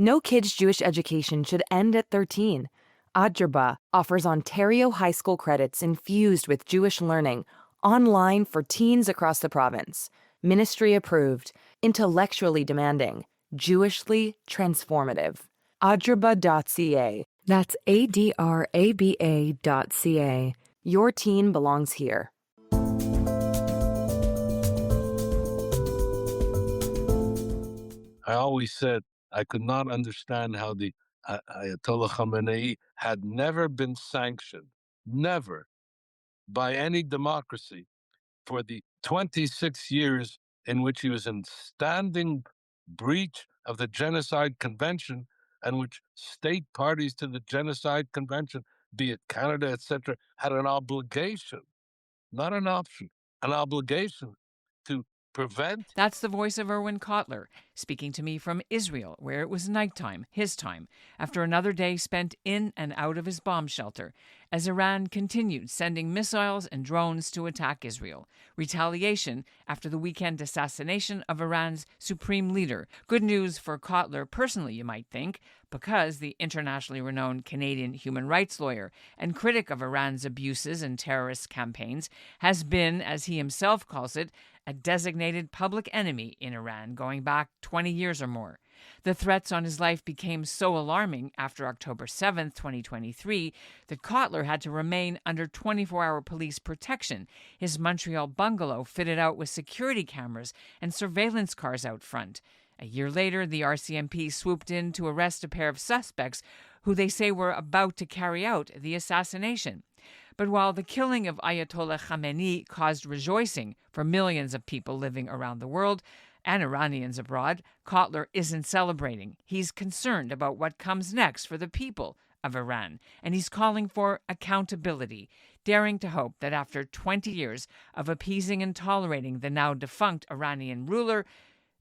No kid's Jewish education should end at 13. Adjerba offers Ontario high school credits infused with Jewish learning online for teens across the province. Ministry approved, intellectually demanding, Jewishly transformative. Adjerba.ca. That's ADRABA.ca. Your teen belongs here. I always said I could not understand how the Ayatollah Khamenei had never been sanctioned, never, by any democracy for the 26 years in which he was in standing breach of the Genocide Convention, and which state parties to the Genocide Convention, be it Canada, etc., had an obligation, not an option, an obligation to prevent. That's the voice of Irwin Cotler, speaking to me from Israel, where it was nighttime, his time, after another day spent in and out of his bomb shelter, as Iran continued sending missiles and drones to attack Israel. Retaliation after the weekend assassination of Iran's supreme leader. Good news for Cotler personally, you might think, because the internationally renowned Canadian human rights lawyer and critic of Iran's abuses and terrorist campaigns has been, as he himself calls it, a designated public enemy in Iran going back 20 years or more. The threats on his life became so alarming after October 7, 2023, that Cotler had to remain under 24-hour police protection, his Montreal bungalow fitted out with security cameras and surveillance cars out front. A year later, the RCMP swooped in to arrest a pair of suspects who they say were about to carry out the assassination. But while the killing of Ayatollah Khamenei caused rejoicing for millions of people living around the world and Iranians abroad, Cotler isn't celebrating. He's concerned about what comes next for the people of Iran, and he's calling for accountability, daring to hope that after 20 years of appeasing and tolerating the now defunct Iranian ruler,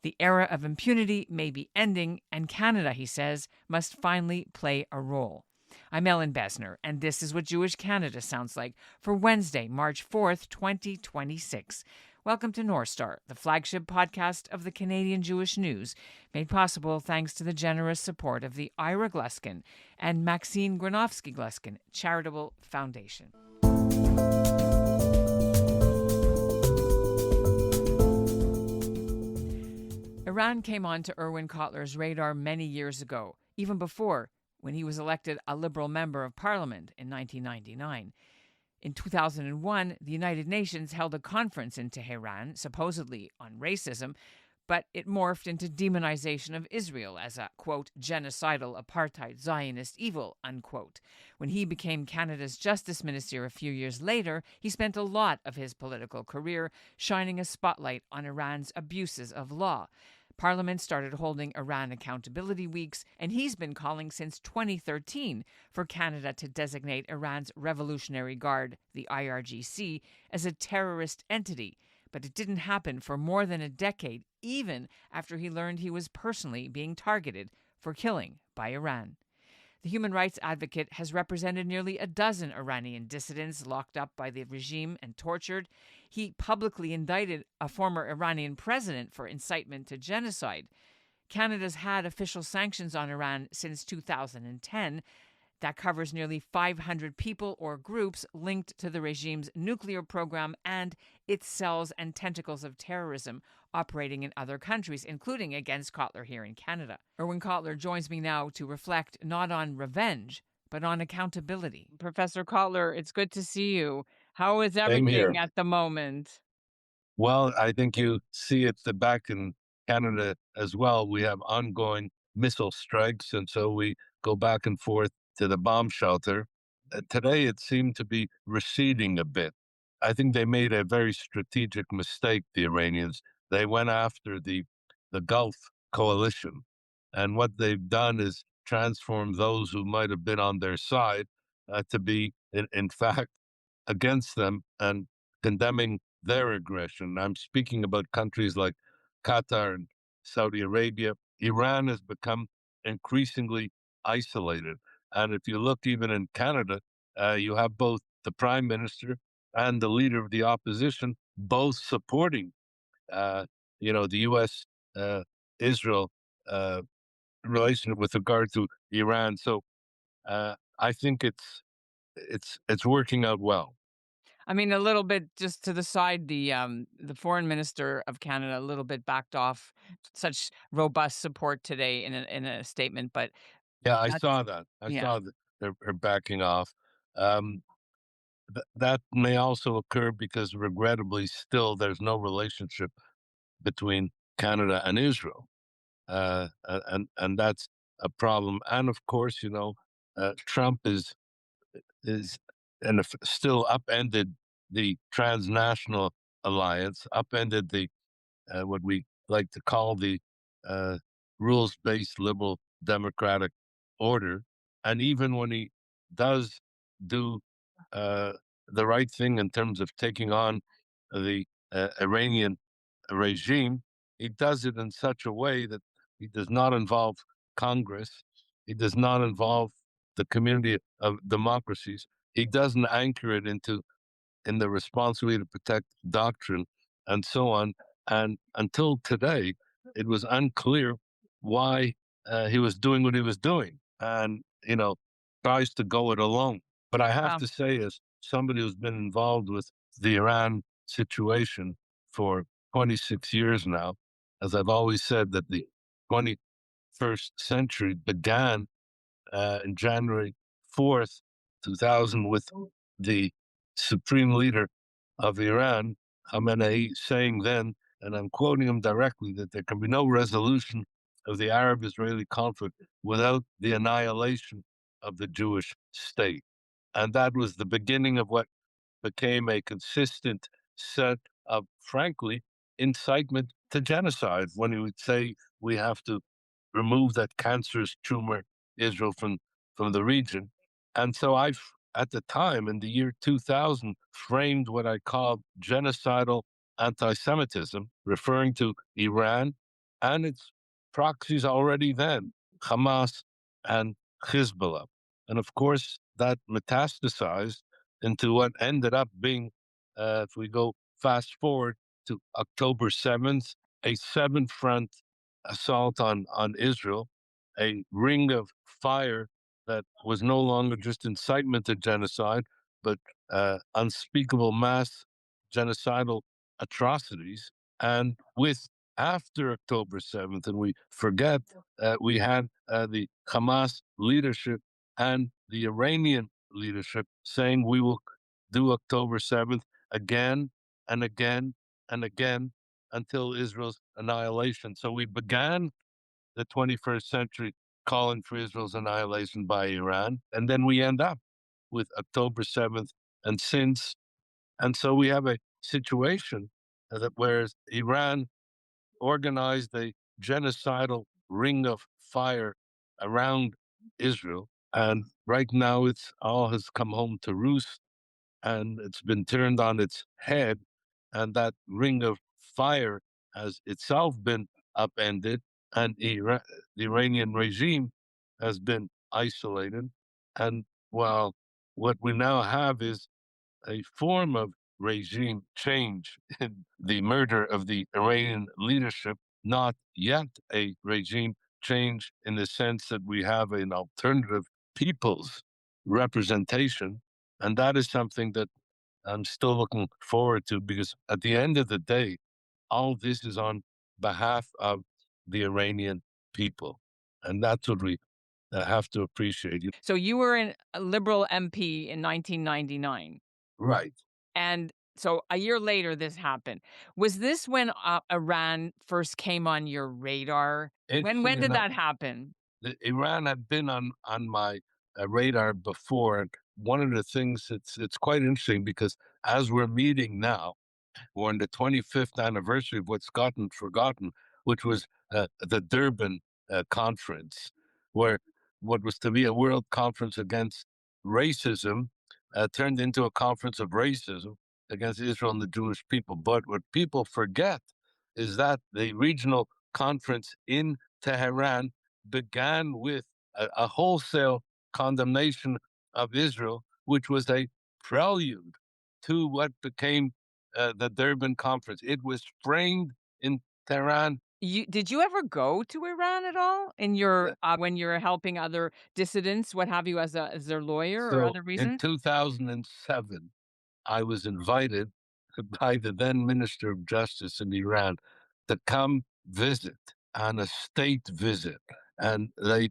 the era of impunity may be ending, and Canada, he says, must finally play a role. I'm Ellin Bessner, and this is what Jewish Canada sounds like for Wednesday, March 4th, 2026. Welcome to North Star, the flagship podcast of the Canadian Jewish News, made possible thanks to the generous support of the Ira Gluskin and Maxine Granovsky-Gluskin Charitable Foundation. Iran came onto Irwin Cotler's radar many years ago, even before when he was elected a Liberal member of Parliament in 1999. In 2001, the United Nations held a conference in Tehran, supposedly on racism, but it morphed into demonization of Israel as a, quote, genocidal apartheid Zionist evil, unquote. When he became Canada's Justice Minister a few years later, he spent a lot of his political career shining a spotlight on Iran's abuses of law. Parliament started holding Iran Accountability Weeks, and he's been calling since 2013 for Canada to designate Iran's Revolutionary Guard, the IRGC, as a terrorist entity. But it didn't happen for more than a decade, even after he learned he was personally being targeted for killing by Iran. The human rights advocate has represented nearly a dozen Iranian dissidents locked up by the regime and tortured. He publicly indicted a former Iranian president for incitement to genocide. Canada's had official sanctions on Iran since 2010. That covers nearly 500 people or groups linked to the regime's nuclear program and its cells and tentacles of terrorism operating in other countries, including against Cotler here in Canada. Irwin Cotler joins me now to reflect not on revenge, but on accountability. Professor Cotler, it's good to see you. How is everything at the moment? Well, I think you see it back in Canada as well. We have ongoing missile strikes, and so we go back and forth to the bomb shelter. Today, it seemed to be receding a bit. I think they made a very strategic mistake, the Iranians. They went after the Gulf coalition, and what they've done is transform those who might have been on their side to be, in fact, against them and condemning their aggression. I'm speaking about countries like Qatar and Saudi Arabia. Iran has become increasingly isolated. And if you look even in Canada, you have both the prime minister and the leader of the opposition both supporting, the U.S. Israel relationship with regard to Iran. So I think it's working out well. I mean, a little bit just to the side, the foreign minister of Canada a little bit backed off such robust support today in a statement, but Yeah, I that's saw that. I yeah. saw that they're backing off. Um, that may also occur because, regrettably, still there's no relationship between Canada and Israel, and that's a problem. And of course, Trump is and if still upended the transnational alliance, upended the what we like to call the uh, rules-based liberal democratic order. And even when he does do uh, the right thing in terms of taking on the Iranian regime, he does it in such a way that he does not involve Congress. He does not involve the community of democracies. He doesn't anchor it in the responsibility to protect doctrine and so on. And until today, it was unclear why he was doing what he was doing, and tries to go it alone. But I have Wow. to say, as somebody who's been involved with the Iran situation for 26 years now, as I've always said, that the 21st century began in January 4th, 2000, with the supreme leader of Iran, Khamenei, saying then, and I'm quoting him directly, that there can be no resolution of the Arab Israeli conflict without the annihilation of the Jewish state. And that was the beginning of what became a consistent set of, frankly, incitement to genocide, when he would say we have to remove that cancerous tumor, Israel, from the region. And so at the time, in the year 2000, framed what I called genocidal anti-Semitism, referring to Iran and its proxies already then, Hamas and Hezbollah. And of course, that metastasized into what ended up being, if we go fast forward to October 7th, a seven front assault on Israel, a ring of fire that was no longer just incitement to genocide, but unspeakable mass genocidal atrocities. And with after October 7th, and we forget, we had the Hamas leadership and the Iranian leadership saying we will do October 7th again and again and again until Israel's annihilation. So we began the 21st century calling for Israel's annihilation by Iran, and then we end up with October 7th and since. And so we have a situation that whereas Iran organized a genocidal ring of fire around Israel, and right now it's all has come home to roost and it's been turned on its head, and that ring of fire has itself been upended, and the Iranian regime has been isolated. And while what we now have is a form of regime change in the murder of the Iranian leadership, not yet a regime change in the sense that we have an alternative people's representation. And that is something that I'm still looking forward to, because at the end of the day, all this is on behalf of the Iranian people. And that's what we have to appreciate. So you were a Liberal MP in 1999. Right. And so a year later, this happened. Was this when Iran first came on your radar? When Interesting did enough, that happen? Iran had been on my radar before. And one of the things it's quite interesting, because as we're meeting now, we're on the 25th anniversary of what's gotten forgotten, which was the Durban conference, where what was to be a world conference against racism turned into a conference of racism against Israel and the Jewish people. But what people forget is that the regional conference in Tehran began with a wholesale condemnation of Israel, which was a prelude to what became the Durban conference. It was framed in Tehran Did you ever go to Iran at all in your when you're helping other dissidents, what have you, as their lawyer or So other in reasons? 2007, I was invited by the then Minister of Justice in Iran to come visit on a state visit. And they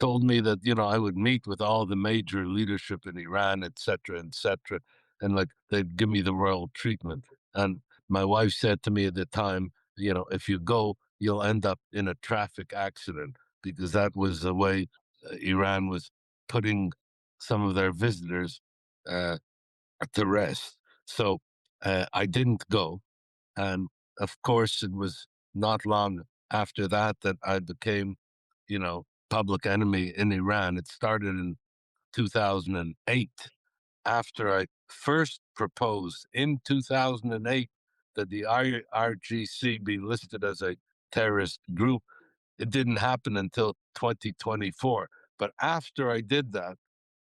told me that, I would meet with all the major leadership in Iran, et cetera, et cetera. And like they'd give me the royal treatment. And my wife said to me at the time, if you go, you'll end up in a traffic accident because that was the way Iran was putting some of their visitors uh, to rest. So I didn't go. And of course, it was not long after that that I became, public enemy in Iran. It started in 2008 after I first proposed in 2008 that the IRGC be listed as a terrorist group. It didn't happen until 2024. But after I did that,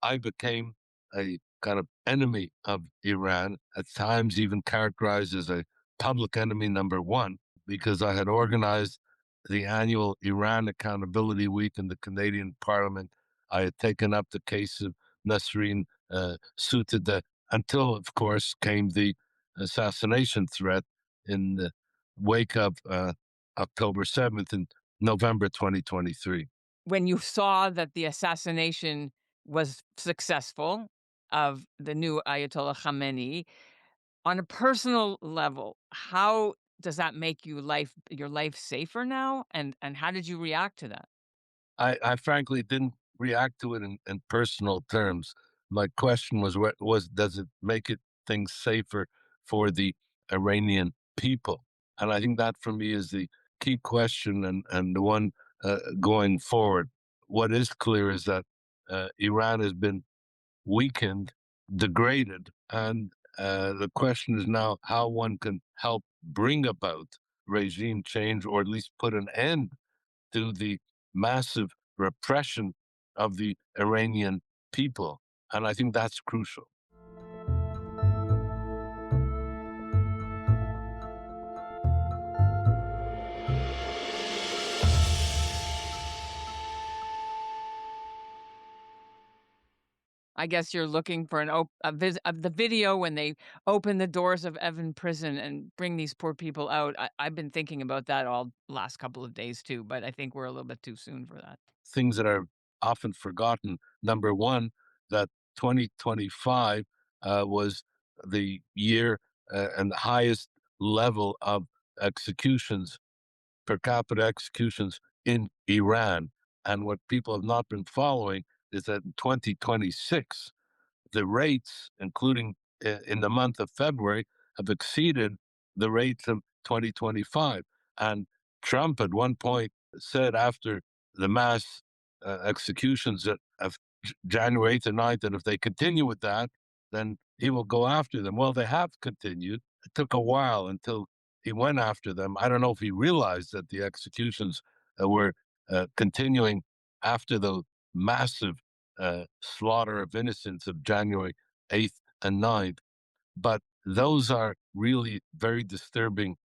I became a kind of enemy of Iran, at times even characterized as a public enemy number one, because I had organized the annual Iran Accountability Week in the Canadian Parliament. I had taken up the case of Nasreen Sotoudeh until, of course, came the assassination threat in the wake of October 7th in November 2023. When you saw that the assassination was successful of the new Ayatollah Khamenei, on a personal level, how does that make your life safer now? And how did you react to that? I frankly didn't react to it in personal terms. My question was, what was does it make it things safer for the Iranian people? And I think that for me is the key question and the one going forward. What is clear is that Iran has been weakened, degraded, and the question is now how one can help bring about regime change or at least put an end to the massive repression of the Iranian people. And I think that's crucial. I guess you're looking for of the video when they open the doors of Evin prison and bring these poor people out. I've been thinking about that all last couple of days too, but I think we're a little bit too soon for that. Things that are often forgotten. Number one, that 2025 was the year and the highest level of executions, per capita executions in Iran. And what people have not been following is that in 2026, the rates, including in the month of February, have exceeded the rates of 2025. And Trump at one point said after the mass executions of January 8th and 9th that if they continue with that, then he will go after them. Well, they have continued. It took a while until he went after them. I don't know if he realized that the executions were continuing after the massive slaughter of innocents of January 8th and 9th. But those are really very disturbing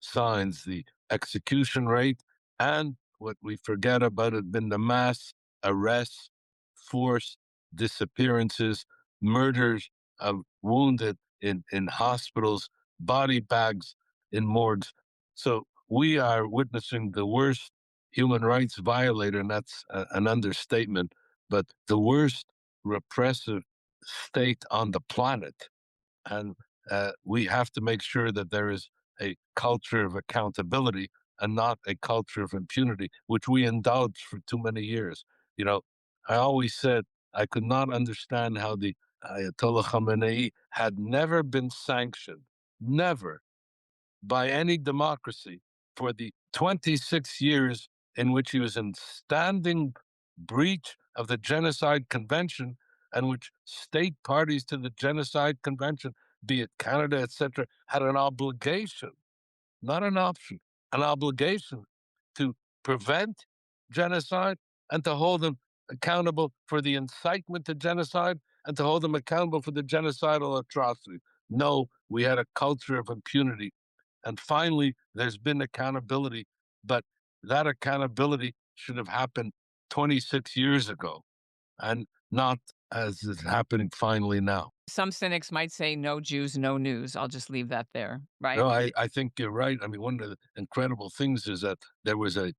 signs. The execution rate and what we forget about have been the mass arrests, forced disappearances, murders of wounded in hospitals, body bags in morgues. So we are witnessing the worst human rights violator, and that's an understatement, but the worst repressive state on the planet. And we have to make sure that there is a culture of accountability and not a culture of impunity, which we indulged for too many years. You know, I always said I could not understand how the Ayatollah Khamenei had never been sanctioned, never by any democracy for the 26 years in which he was in standing breach of the Genocide Convention and which state parties to the Genocide Convention, be it Canada, etc., had an obligation, not an option, an obligation to prevent genocide and to hold them accountable for the incitement to genocide and to hold them accountable for the genocidal atrocity. No, we had a culture of impunity. And finally, there's been accountability But that accountability should have happened 26 years ago and not as is happening finally now. Some cynics might say no Jews, no news. I'll just leave that there, right? No, I think you're right. I mean, one of the incredible things is that there was a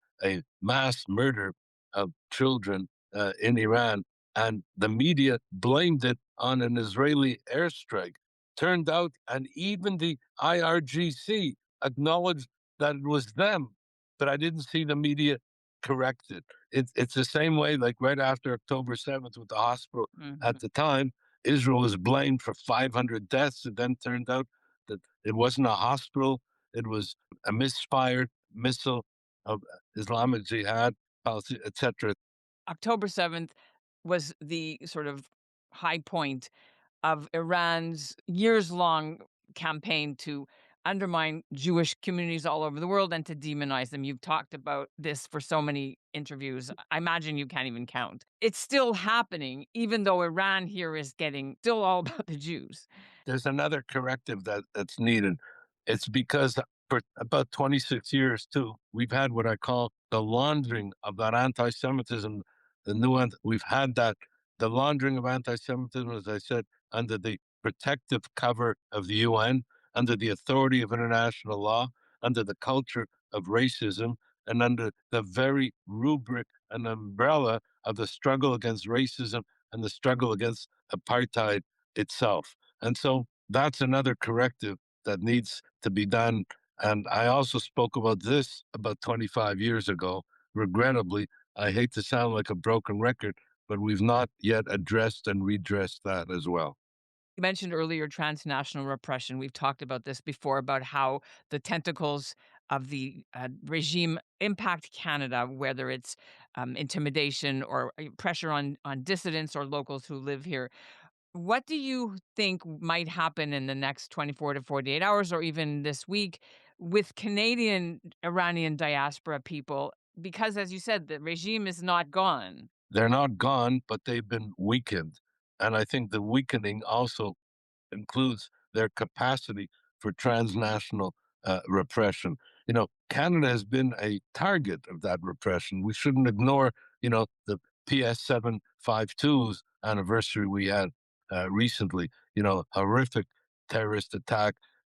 mass murder of children in Iran, and the media blamed it on an Israeli airstrike. Turned out, and even the IRGC acknowledged that it was them, but I didn't see the media correct it. It's the same way, like right after October 7th with the hospital. Mhm. At the time, Israel was blamed for 500 deaths. It then turned out that it wasn't a hospital. It was a misfired missile of Islamic Jihad policy, etc. October 7th was the sort of high point of Iran's years long campaign to undermine Jewish communities all over the world and to demonize them. You've talked about this for so many interviews. I imagine you can't even count. It's still happening, even though Iran here is getting still all about the Jews. There's another corrective that's needed. It's because for about 26 years, too, we've had what I call the laundering of that anti Semitism. We've had that, the laundering of anti Semitism, as I said, under the protective cover of the UN, under the authority of international law, under the culture of racism, and under the very rubric and umbrella of the struggle against racism and the struggle against apartheid itself. And so that's another corrective that needs to be done. And I also spoke about this about 25 years ago. Regrettably, I hate to sound like a broken record, but we've not yet addressed and redressed that as well. You mentioned earlier transnational repression. We've talked about this before about how the tentacles of the regime impact Canada, whether it's intimidation or pressure on dissidents or locals who live here. What do you think might happen in the next 24 to 48 hours or even this week with Canadian Iranian diaspora people? Because, as you said, the regime is not gone. They're not gone, but they've been weakened. And I think the weakening also includes their capacity for transnational repression. Canada has been a target of that repression. We shouldn't ignore, the PS 752's anniversary we had recently, horrific terrorist attack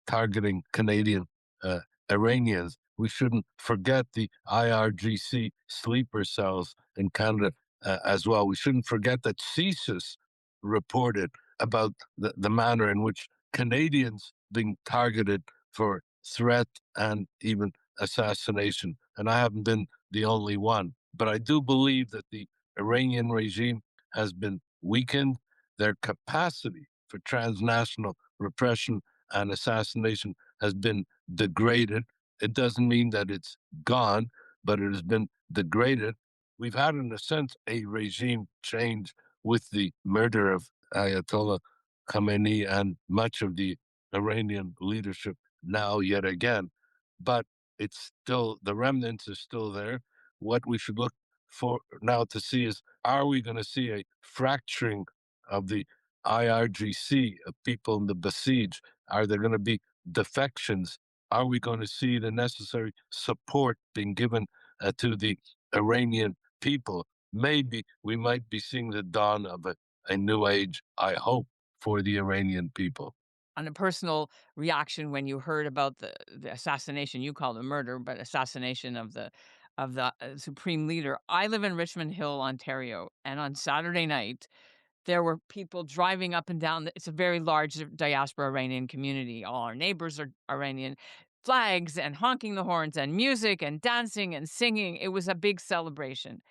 targeting Canadian uh, Iranians. We shouldn't forget the IRGC sleeper cells in Canada as well. We shouldn't forget that CSIS reported about the manner in which Canadians being targeted for threat and even assassination. And I haven't been the only one. But I do believe that the Iranian regime has been weakened. Their capacity for transnational repression and assassination has been degraded. It doesn't mean that it's gone, but it has been degraded. We've had, in a sense, a regime change with the murder of Ayatollah Khamenei and much of the Iranian leadership now, yet again. But it's still, the remnants are still there. What we should look for now to see is, are we going to see a fracturing of the IRGC, of people in the besieged? Are there going to be defections? Are we going to see the necessary support being given to the Iranian people? Maybe we might be seeing the dawn of a new age, I hope, for the Iranian people. On a personal reaction when you heard about the assassination, you called it murder, but assassination of the supreme leader. I live in Richmond Hill, Ontario, and on Saturday night there were people driving up and down. It's a very large diaspora Iranian community. All our neighbors are Iranian. Flags and honking the horns and music and dancing and singing. It was a big celebration.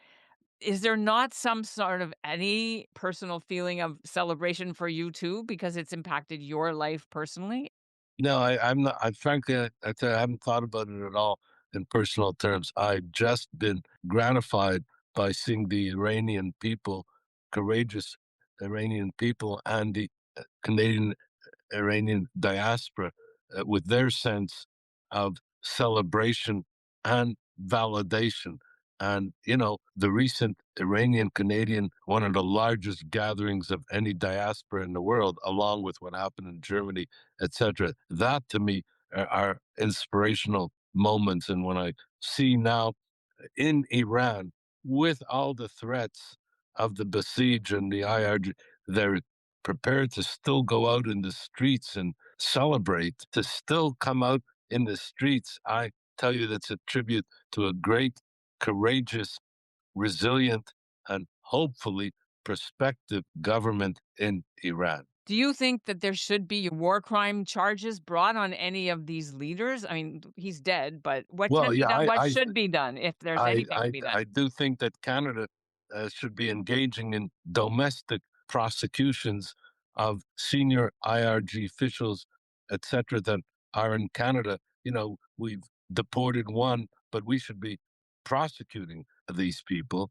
Is there not some sort of any personal feeling of celebration for you too, because it's impacted your life personally? No, I'm not. I frankly, I tell you, I haven't thought about it at all in personal terms. I've just been gratified by seeing the Iranian people, courageous Iranian people, and the Canadian Iranian diaspora with their sense of celebration and validation. And, the recent Iranian Canadian, one of the largest gatherings of any diaspora in the world, along with what happened in Germany, etc. That to me are inspirational moments. And when I see now in Iran, with all the threats of the besieged and the IRG, they're prepared to still go out in the streets and celebrate, to still come out in the streets. I tell you, that's a tribute to a great, courageous, resilient, and hopefully prospective government in Iran. Do you think that there should be war crime charges brought on any of these leaders? I mean, he's dead, but what Well, can be yeah, done? What should be done if there's I, anything to I, be done? I do think that Canada should be engaging in domestic prosecutions of senior IRG officials, etc., that are in Canada. You know, we've deported one, but we should be prosecuting these people,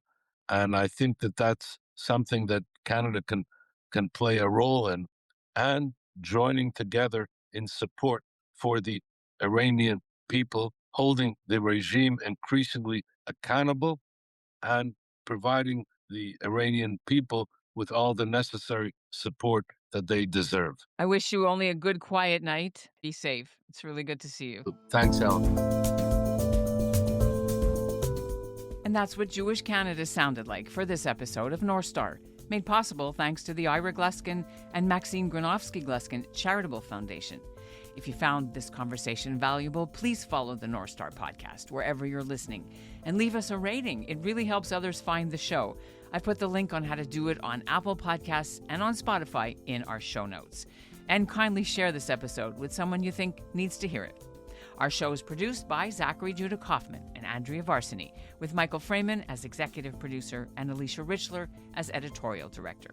and I think that that's something that Canada can play a role in, and joining together in support for the Iranian people, holding the regime increasingly accountable and providing the Iranian people with all the necessary support that they deserve. I wish you only a good, quiet night. Be safe. It's really good to see you. Thanks, Ellen. And that's what Jewish Canada sounded like for this episode of North Star, made possible thanks to the Ira Gluskin and Maxine Granovsky-Gluskin Charitable Foundation. If you found this conversation valuable, please follow the North Star podcast wherever you're listening and leave us a rating. It really helps others find the show. I put the link on how to do it on Apple Podcasts and on Spotify in our show notes. And kindly share this episode with someone you think needs to hear it. Our show is produced by Zachary Judah Kaufman and Andrea Varsany, with Michael Freeman as executive producer and Alicia Richler as editorial director.